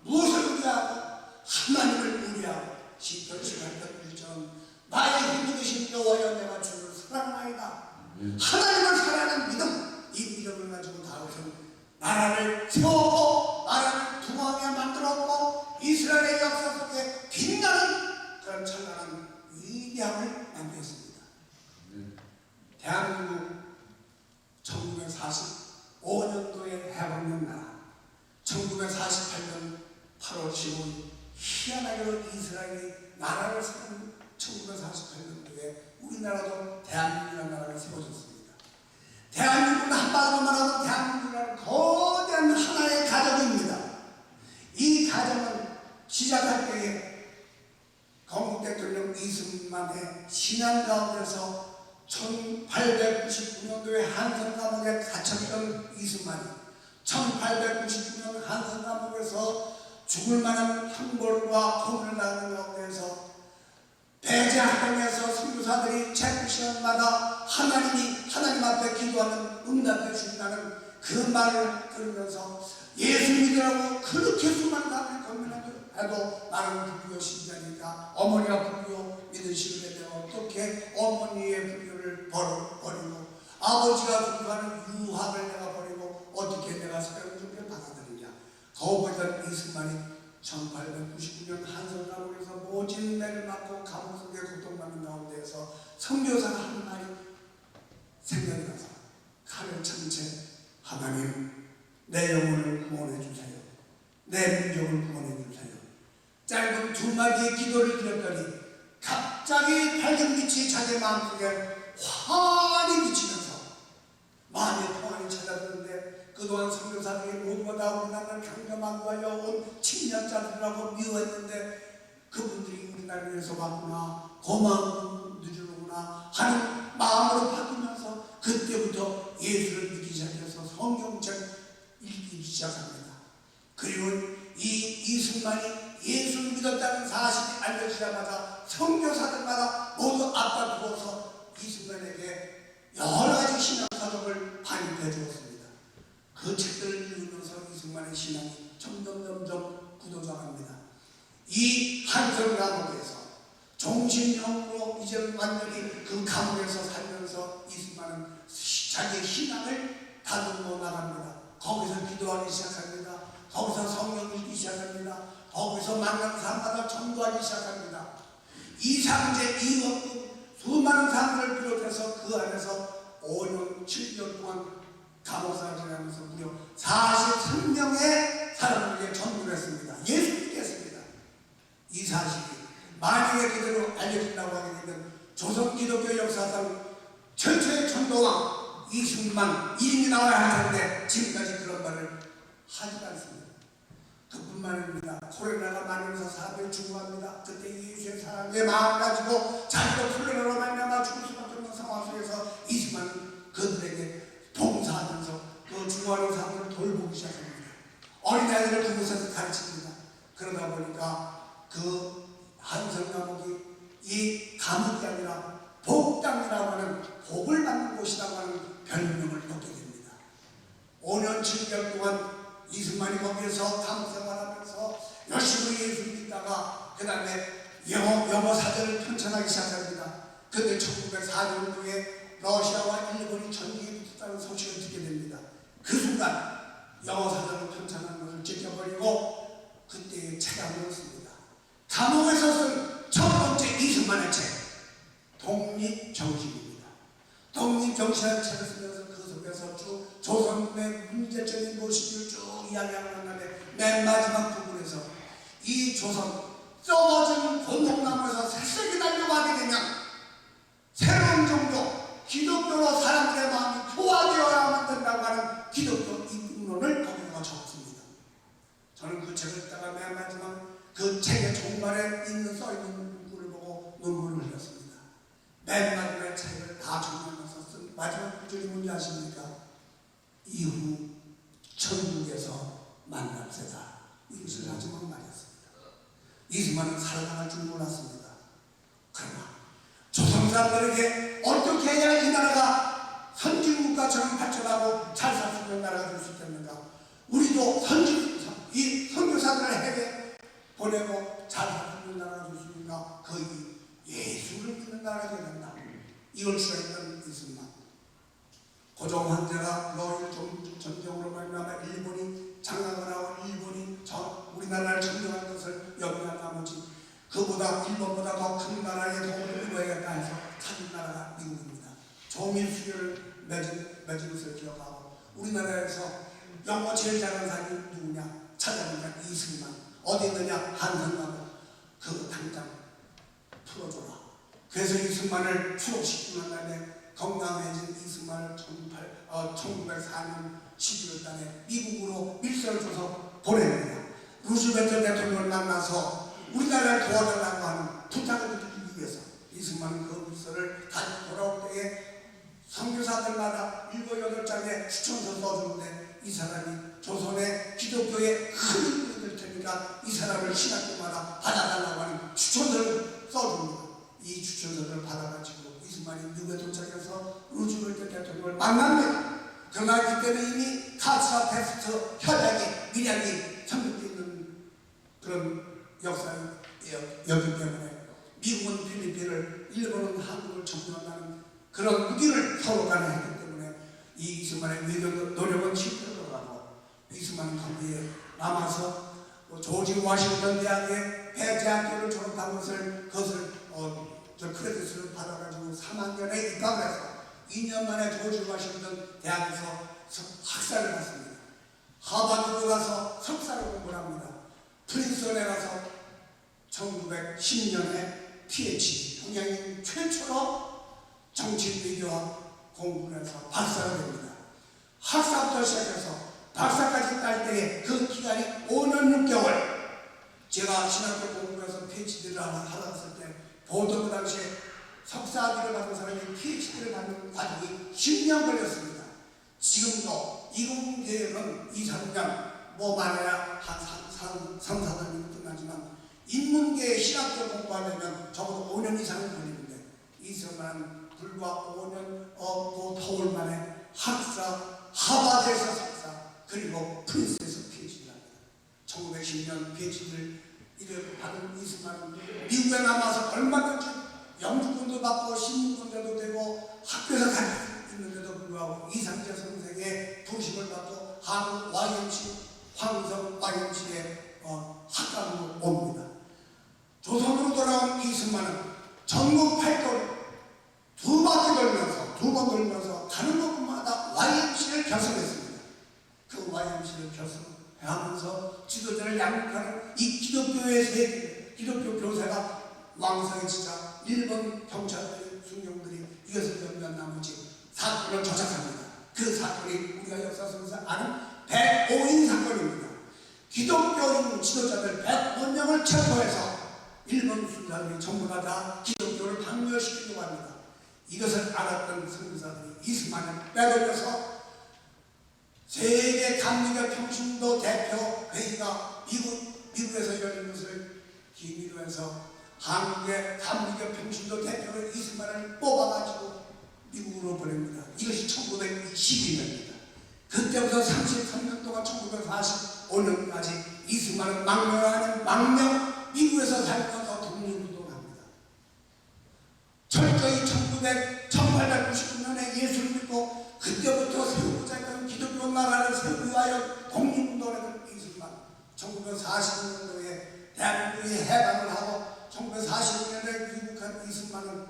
무엇을 의뢰하고 하나님을 의뢰하고 시편 18편 1절 나의 힘이 되신 여호와여 내가 주를 사랑하나이다. 하나님을 사랑하는 믿음, 이 믿음을 가지고 다윗은 나라를 세웠고 나라를 두루하게 만들었고 이스라엘의 역사 속에 빛나는 그런 찬란한 위대함을 만들었습니다. 대한민국 1945년도에 해방된 나라 1948년 8월 15일 희한하게도 이스라엘이 나라를 세운 1948년도에 우리나라도 대한민국이라는 나라가 세워졌습니다. 대한민국은 한마디로 말하면 대한민국이라는 거대한 하나의 가정입니다. 이 가정은 시작할 때에 건국 대통령 이승만의 신앙 가운데서 1899년도에 한성 감옥에 갇혔던 이승만이 1899년 한성 감옥에서 죽을 만한 형벌과 고문을 당하는 가운데서 배제학당에서 선교사들이 체크 시간마다 하나님 앞에 기도하는 응답해 주신다는 그 말을 들으면서 예수 믿으라고 그렇게 수많은 사람들이 건면해도 나는 불교 신자니까 어머니가 불교 믿으시는데 내가 어떻게 어머니의 불교를 버리고 아버지가 불교하는 유학을 내가 버리고 어떻게 내가 세례를 받아들이냐. 거기다 이승만이 1899년 한성감옥에서 모진 매를 맞고 감옥 속에 고통받는 가운데에서 선교사가 한 말이 생각이 나서 칼을 천 채 하나님 내 영혼을 구원해 주세요. 내 민족을 구원해 주세요. 짧은 두 마디의 기도를 드렸더니 갑자기 밝은 빛이 자기 마음속에 환히 비치면서 마음의 평안이 찾아드는데 그동안 선교사들이 모두가 다 우리나라를 강점하고 온 침략자들이라고 미워했는데 그분들이 우리나라를 위해서 왔구나, 고마운 분들이구나 하는 마음으로 바뀌면서 그때부터 예수를 믿기 시작해서 성경책 읽기 시작합니다. 그리고 이승만이 예수를 믿었다는 사실이 알려지자마자 선교사들마다 모두 앞다 두어서 이승만에게 여러 가지 신앙 사정을 반입해 주었습니다. 그 책들을 읽으면서 이승만의 신앙이 점점 굳어져갑니다. 이 한성 감옥에서 종신형으로 이제 완전히 그 감옥에서 살면서 이승만은 자기의 신앙을 다듬어 나갑니다. 거기서 기도하기 시작합니다. 거기서 성경 읽기 시작합니다. 거기서 만난 사람마다 전도하기 시작합니다. 이상제, 이원국 수많은 사람들을 비롯해서 그 안에서 5년, 7년 동안 감옥생활을 하면서 무려 43명의 사람들에게 전도를 했습니다. 예수 믿겠습니다. 이 사실이 만약에 그대로 알려진다고 하게 되면 조선 기독교 역사상 최초의 전도왕 이승만 이름이 나와야 할 텐데 지금까지 그런 말을 하지 않습니다. 그뿐만 아닙니다. 코로나가 많으면서 사람들이 죽어갑니다. 그때 예수의 사랑의 마음 가지고 자기도 풀려나로 말미암아 죽을 수밖에 없는 상황 속에서 이승만은 그들에게 봉사하면서 그 죽어가는 사람들을 돌보기 시작합니다. 어린아이들을 그곳에서 가르칩니다. 그러다 보니까 그 한성 감옥이 이 감옥이 아니라 복당이라고 하는 복을 받는 곳이라고 하는 별명을 얻게 됩니다. 5년 7개월 동안 이승만이 거기에서 감옥 생활하면서 열심히 예수 믿다가 그 다음에 영어 사전을 편찬하기 시작합니다. 그런데 1904년도에 러시아와 일본이 전쟁에 붙었다는 소식을 듣게 됩니다. 그 순간 영어 사전을 편찬하는 것을 지켜버리고 그때의 책을 씁니다. 감옥에서 쓴 첫 번째 이승만의 책 독립정신입니다. 독립정신이라는 책을 쓰면서 그 속에서 쭉 조선의 문제적인 모습을 쭉 이야기하고 난 다음에 맨 마지막 부분에서 이 조선 썩어진 곤봉나무에서 새싹이 달려가게 되면 새로운 종교 기독교로 사람들의 마음이 교화되어야만 된다고 하는 기독교 입문론을 거기다가 적었습니다. 저는 그 책을 읽다가 맨 마지막 그 책의 종말에 써있는 문구를 보고 눈물을 흘렸습니다. 맨 마지막에 책을 다 정리하면서 쓴 마지막 구절이 뭔지 아십니까? 이후 천국에서 만납시다. 이것이 마지막 말이었습니다. 이승만은 살아나갈 줄 몰랐습니다. 그러나 조선 사람들에게 어떻게 해야 이 나라가 선진국가처럼 발전하고 잘 살 수 있는 나라가 될 수 있겠는가? 우리도 이 선교사들에게 보내고 잘 살 수 있는 나라가 될 수 있는가? 거의 예수를 믿는 나라가 되야 된다. 이걸 주장했던 이승만. 고종 황제가 노일 전쟁으로 말미암아 일본이 장악을 하고 일본이 우리나라를 점령한 것을 염려한 나머지 그보다 일본보다 더 큰 나라의 도움을 이루어야겠다 해서 찾은 나라가 미국입니다. 종일 수교를 맺은 것을 기억하고 우리나라에서 영어 제일 잘하는 사람이 누구냐 찾아보니까 이승만 어디 있느냐 한성나무 그 당장 풀어줘라. 그래서 이승만을 추록시키는 날에 건강해진 이승만을 1904년 11월 달에 미국으로 밀서를 줘서 보냅니다. 루즈벨트 대통령을 만나서 우리나라를 도와달라고 하는 부탁을 드리기 위해서 이승만은 그 밀서를 가지고 돌아올 때에 선교사들마다 7, 8장의 추천서 써주는데 이 사람이 조선의 기독교에 큰 힘이 될 테니까 이 사람을 신학교마다 받아달라고 하는 추천서를 써줍니다. 이 추천서를 받아가지고 이승만이 미국에 도착해서 루즈벨트 대통령을 만납니다. 그러나 그때는 이미 카츠라 테스트 협약이 밀약이 성립되어 있는 그런 역사였기 때문에 미국은 필리핀을, 일본은 한국을 점령한다는 그런 무기를 서로 간에 했기 때문에 이 이승만의 외교 노력은 실패하더라고. 이승만은 거기에 남아서 조지 워싱턴 대학의 배제학교를 졸업한 그것을 크레딧을 받아가지고 3학년에 입학을 해서 2년 만에 조지 워싱턴 대학에서 학사를 받습니다. 하버드로 가서 석사를 공부를 합니다. 프린스턴에 가서 1910년에 PhD, 동양인 최초로 정치외교학 공부를 해서 박사가 됩니다. 학사부터 시작해서 박사까지 딸 때에 그 기간이 5년 6개월. 제가 신학교 공부해서 PhD를 하러 갔을 때 보통 그 당시에 석사학위를 받은 사람이 PhD를 받는 과정이 10년 걸렸습니다. 지금도 이공계는 2, 3년, 뭐 많아야 한 3, 4년이면 끝나지만 인문계에 신학교 공부하려면 적어도 5년 이상은 걸리는데 이승만은 불과 5년 또 터울 만에 학사, 하버드에서 석사, 그리고 프린스에서 PhD를 합니다. 1910년 PhD를 받은 이승만은 미국에 남아서 얼마든지 영주권도 받고 신문권자도 되고 학교에서 다닐 수 있는데도 불구하고 이상재 선생의 부심을 받고 한국 YMC, 황성 YMC에 학감으로 옵니다. 조선으로 돌아온 이승만은 전국 팔도를 두 번 돌면서 가는 곳마다 YMC를 결성했습니다. 그 YMC를 결성하면서 지도자를 양육하는 이 기독교의 세계, 기독교 교사가 왕성해지자 일본 경찰들이, 순경들이 이것을 염려한 나머지 사건을 조작합니다. 그 사건이 우리가 역사 속에서 아는 105인 사건입니다. 기독교인 지도자들 105명을 체포해서 일본 순사들이 전부 다 기독교를 박멸시키려고 합니다. 이것을 알았던 선교사들이 이승만을 빼돌려서 세계 감리교 평신도 대표 회의가 미국에서 열린 것을 기미로 해서 한국의 감리교 평신도 대표를 이승만을 뽑아가지고 미국으로 보냅니다. 이것이 1922년입니다. 그때부터 33년 동안 1945년까지 이승만은 망명 아닌 망명 미국에서 살면서 독립운동을 합니다. 철저히 1899년에 예수를 믿고 그때부터 세우고자 했던 기독교 나라를 세우기 위하여 독립운동을 했던 이승만, 1940년도에 대한민국이 해방을 하고 1945년에 귀국한 이승만은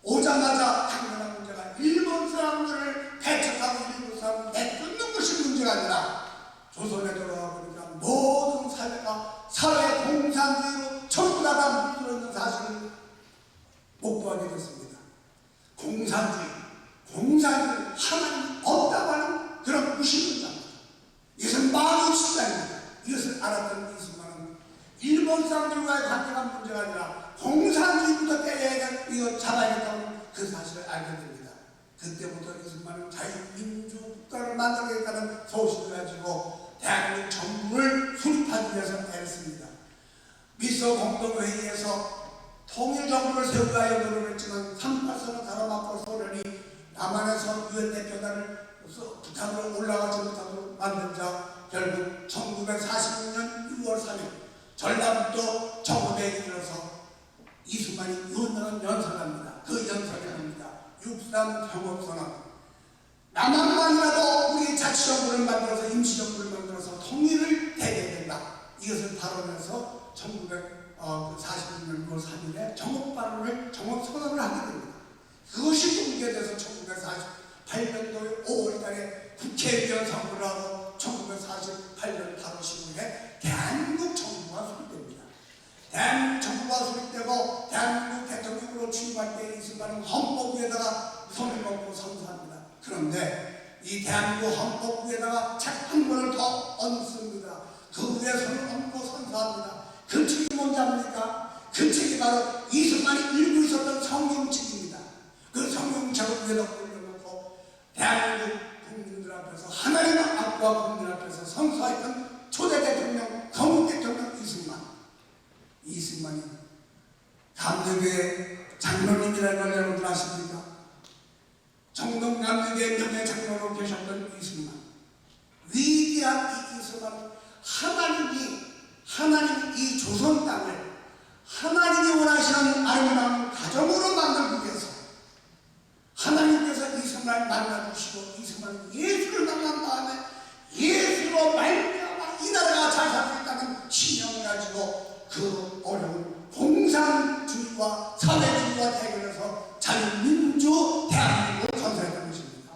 오자마자 당면한 문제가 일본 사람들을 배척하고 일본 사람을 내쫓는 것이 문제가 아니라 조선에 돌아와 보니까 모든 사회가 사회 공산주의로 전부 다 물들어 있는 사실을 목도하게 됐습니다. 공산주의 하나님 없다고 하는 그런 무신론자입니다. 이것은 마음의 시장입니다. 이것을 알았던 이승만은 일본 사람들과의 관계가 문제가 아니라 공산주의부터 때려야 이거 잡아야겠다는 그 사실을 알게 됩니다. 그때부터 이승만은 자유민주 국가를 만들겠다는 소식을 가지고 대한민국 정부를 수립하기 위해서 애썼습니다. 미소 공동회의에서 통일정부를 세우기 위하여 노력을 했지만 38선을 가로막고 소련이 남한에서 유엔 대표단을 부탄으로 올라가지 못하도록 만들자 결국 1946년 6월 3일 전라북도 정부대에 이르러서 이승만이 유명한 연설합니다. 그 연설이 합니다. 63 평화선언. 남한만이라도 우리 자치정부를 만들어서 임시정부를 만들어서 통일을 대해야 된다. 이것을 발언해서 1946년 6월 3일에 정업선언을 하게 됩니다. 그것이 공개돼서 1948년도 5월달에 국회의원 선거를 하고 1948년 8월 15일에 대한민국 정부가 대한민국 정부가 수립되고 대한민국 대통령으로 취임할 때 이승만은 헌법 위에다가 손을 얹고 선서합니다. 그런데 이 대한민국 헌법 위에다가 책 한 권을 더 얹습니다. 그 위에 손을 얹고 선서합니다. 그 책이 뭔지 압니까? 그 책이 바로 이승만이 읽고 있었던 성경책입니다. 그 성경책을 위에다 올려놓고 대한민국 국민들 앞에서 하나님 앞과 국민 앞에서 선서했던 초대 대통령, 건국 대통령 이승만이 감리교회 장로님이라는 걸 여러분들 아십니까? 정동감리교회 명예 장로로 계셨던 이승만, 위대한 이 이승만은 하나님이 이 조선 땅을 하나님이 원하시는 아름다운 가정으로 만들기 위해서 하나님께서 이승만을 만나주시고 이승만은 예수를 만난 다음에 예수로 말미암아 이 나라가 잘 살 수 있다는 신념을 가지고 그 어려운 공산주의와 사회주의와 대결해서 자유민주 대한민국을 건설했던 것입니다.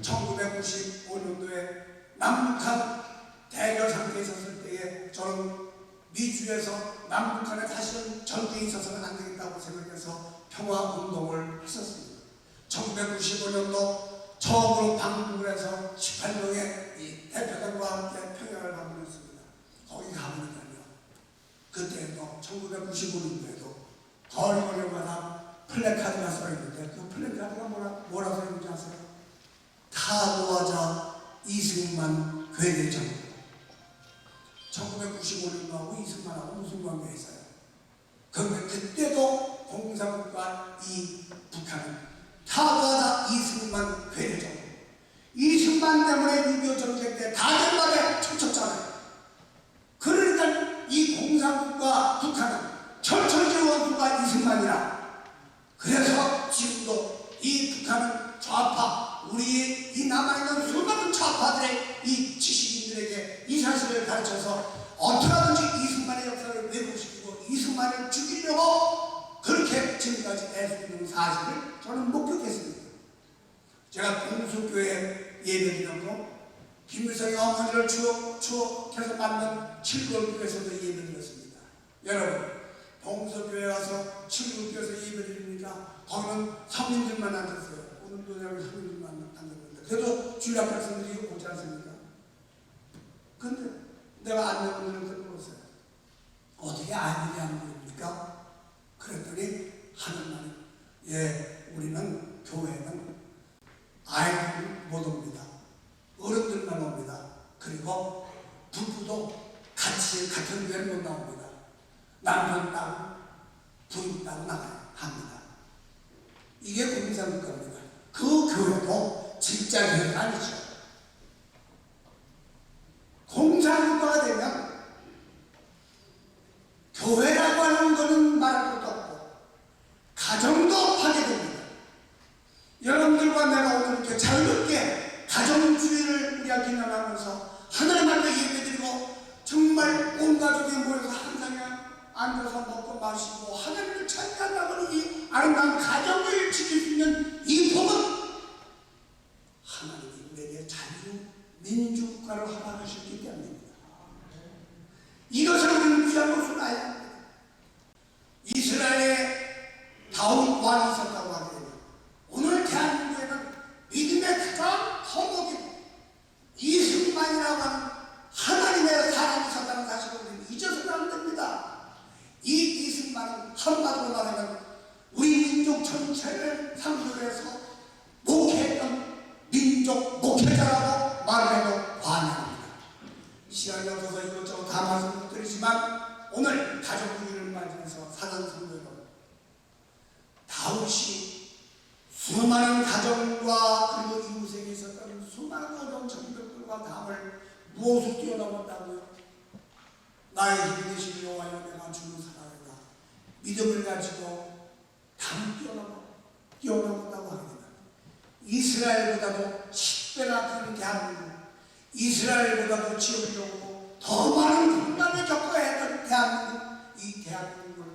1995년도에 남북한 대결 상태에 있었을 때에 저는 미주에서 남북한에 다시는 전쟁이 있어서는 안 되겠다고 생각해서 평화운동을 했었습니다. 1995년도 처음으로 방북을 해서 18명의 이 대표단과 함께 평양을 방문했습니다. 거기 가보니까요, 그때도 1995년도에도 거리마다 플래카드가 써있는데 그 플래카드가 뭐라 써있는지 아세요? 타도하자 이승만 괴뢰전. 1995년도하고 이승만하고 무슨 관계가 있어요? 그런데 그때도 공산국가 이 북한은 타도하자 이승만 괴뢰전. 이승만 때문에 6.25 전쟁 때 다들밥에 쳤잖아요. 그러니까 이 공산국가 북한은 철철제 원수가 이승만이라. 그래서 지금도 이 북한은 좌파, 우리 이 남아있는 수많은 좌파들의 이 지식인들에게 이 사실을 가르쳐서 어떻게든지 이승만의 역사를 왜곡시키고 이승만을 죽이려고 그렇게 지금까지 애쓰고 있는 사실을 저는 목격했습니다. 제가 공수교회 예배드렸고 김일성의 어머니를 추억해서 만든 칠골교에서도 예배드렸습니다. 여러분, 봉서교회 가서 칠골교에서 예배드리니까 거기는 성인들만 앉았어요. 오늘도 여기 성인들만 앉았는데 그래도 주일 학생들이 오지 않습니까? 근데 내가 안내원들한테 물었어요. 어떻게 아이들이 안 보입니까? 그랬더니 하는 말이, 예, 우리는 교회는 아이들 못 옵니다. 어른들만 옵니다. 그리고 부부도 같이 같은 교회를 못 나옵니다. 남편 따로 부인 따로 나가야 합니다. 이게 공산국가입니다. 그 교회도 진짜 교회가 아니죠. 공산국가가 되면 교회라고 하는 것은 말할 것도 없고 가정도 파괴됩니다. 여러분들과 내가 오늘 이렇게 자유롭게 가정주의를 우리가 기념하면서 하나님 앞에 예배드리고 정말 온 가족이 모여서 한 상에 앉아서 먹고 마시고 하나님을 찬양하는 이 아름다운 가정을 지킬 수 있는 이 복은 하나님이 우리에게 자유민주국가를 허락하셨기 때문입니다. 이것을 우리는 귀한 것으로 알아야 합니다. 이스라엘에 다윗 왕이 있었다고 하거든요. 오늘 대한민국에는 믿음의 가장 허목인 이승만이라고 하는 하나님의 사람이 있었다는 사실을 우리는 잊어서는 안 됩니다. 이 이승만은 한마디로 말하면 우리 민족 전체를 상대로 해서 목회했던 민족 목회자라고 말해도 과언합니다. 시간이 없어서 이것저것 다 말씀 못 드리지만 오늘 가족주의를 맞이해서 사는 성도 여러분, 다윗이 수많은 가정과 그리고 이웃에게 있었던 수많은 어려운 정들과 담을 무엇을 뛰어넘었다고요? 나의 힘이 되신 여호와여 내가 주를 사랑한다. 믿음을 가지고 담을 뛰어넘었다고 합니다. 이스라엘보다도 10배나 큰 대한민국, 이스라엘보다도 지역적으로 더 많은 국난을 겪어야 했던 대한민국, 이 대한민국을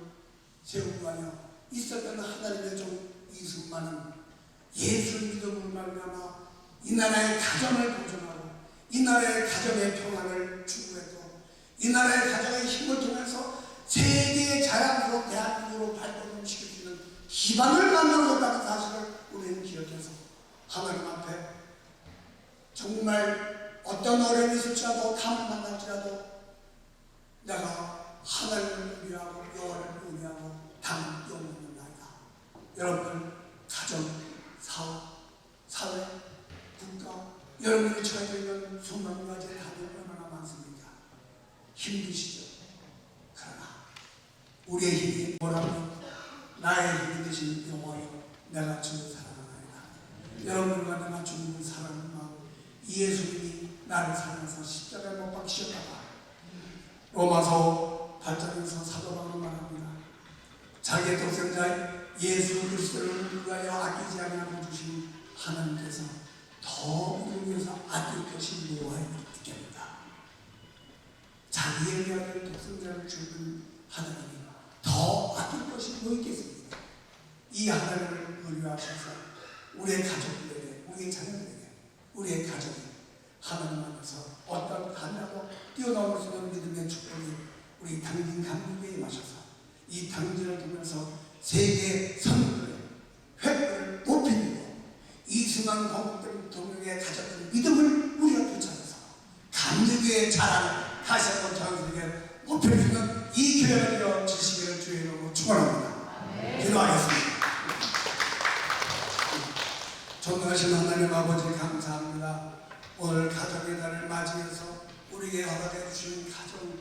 세우고 하여 있었던 하나님의 종 이승만은 예수를 믿음으로 말미암아 이 나라의 가정을 보존하고 이 나라의 가정의 평안을 추구했고 이 나라의 가정의 힘을 통해서 세계의 자랑스러운 대한민국으로 발돋움시킬 수 있는 기반을 만들어줬다는 사실을 우리는 기억해서 하나님 앞에 정말 어떤 어려움이 있을지라도 탐을 만날지라도 내가 하나님을 의뢰하고 여호와를 의뢰하고 담을 띄워놓는 나이다. 여러분들 가정, 사업, 사회, 국가 여러분들이 처해져 있는 수많은 가지의 답이 얼마나 많습니까? 힘드시죠? 그러나 우리의 힘이 뭐라면 나의 힘이 되신 여호와여 내가 주를 사랑하나이다. 여러분들과 내가 주님을 사랑하는 마음 예수님이 나를 사랑해서 십자가에 못 박히셨다가 로마서 8장에서 사도 바울은 말합니다. 자기의 독생자 예수 그리스도를 위하여 아끼지 아니하고 주신 하나님께서 더 우리를 위해서 아낄 것이 무엇입니까? 자기의 위하여 독생자를 주는 하나님이 더 아낄 것이 뭐 있겠습니까? 이 하나님을 의뢰하셔서 우리의 가족들에게, 우리의 자녀들에게, 우리의 가족이 하나님 앞에서 어떤 하나도 뛰어넘을 수 없는 믿음의 축복이 우리 당진 감리교에 임하셔서 이 당진을 통해서 세계 선교의 획을 높이고 이승만 건국된 동맹의 가졌던 믿음을 우리가 되찾아서 감리교의 자랑을 다시 한번 전 세계에 높여주는 이 교회가 되어 주시기를 주의 이름으로 축원합니다. 기도하겠습니다. 존귀하신 하나님 아버지 감사합니다. 오늘 가정의 달을 맞이해서 우리에게 허락해 주신 가정,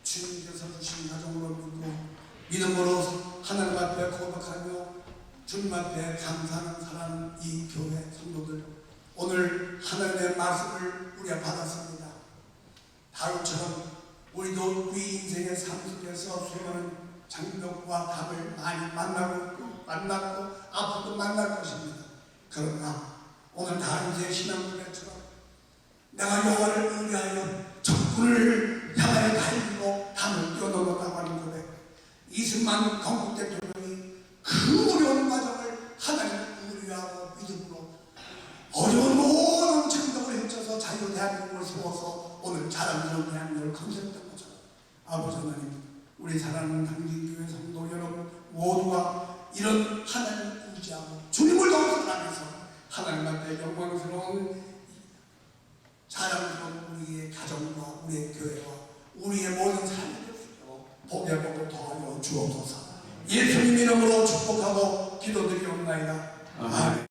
주님께서 주신 가정으로 믿고 믿음으로 하나님 앞에 고백하며 주님 앞에 감사하는 사랑하는 이 교회 성도들, 오늘 하나님의 말씀을 우리가 받았습니다. 다루처럼 우리도 우리 인생의 삶 속에서 수많은 장벽과 답을 많이 만났고 앞으로도 만날 것입니다. 그러나 오늘 다루의 신앙고백처럼 내가 여호와를 의뢰하여 적군을 향하여 달리고 담을 뛰어넘었다고 하는 고백, 이승만 건국 대통령이 그 어려운 과정을 하나님을 의뢰하고 믿음으로 어려운 모든 장벽을 헤쳐서 자유 대한민국을 세워서 오늘 자랑스러운 대한민국을 건설했던 것처럼 아버지 하나님, 우리 사랑하는 당진교회 성도 여러분 모두가 이런 하나님을 의지하고 주님을 더욱 사랑해서 하나님 앞에 영광스러운 자랑스러운 우리의 가정과 우리의 교회와 우리의 모든 삶을 복의 복을 더하여 주옵소서. 예수님 이름으로 축복하고 기도드리옵나이다. 아멘.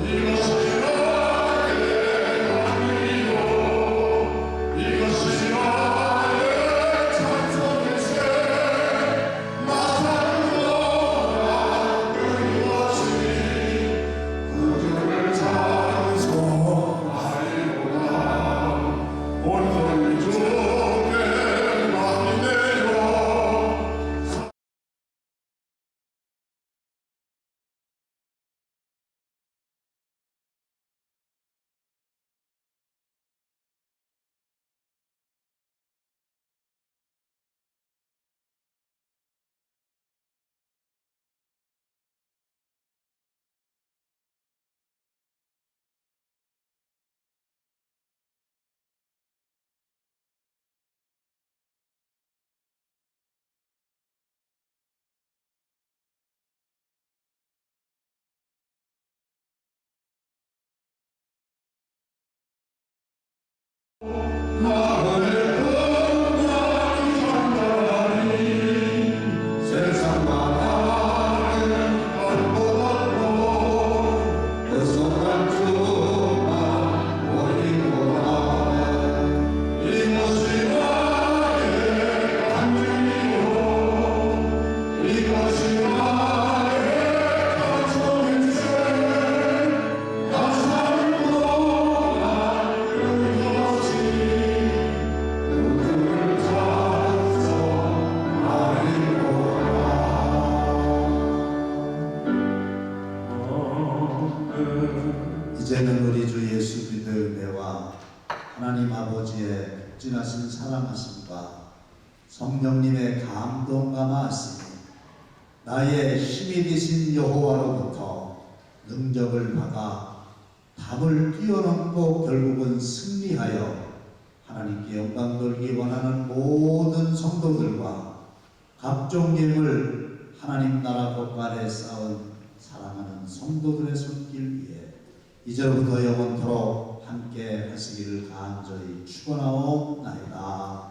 이 이제는 우리 주 예수 그리스도의 은혜와 하나님 아버지의 극진하신 사랑하심과 성령님의 감동과 말씀이 나의 힘이 되신 여호와로부터 능력을 받아 담을 뛰어넘고 결국은 승리하여 하나님께 영광 돌기 원하는 모든 성도들과 각종 예물 하나님 나라 곳간에 쌓은 사랑하는 성도들의 손길 위에 이제로부터 영원토록 함께 하시기를 간절히 축원하옵나이다.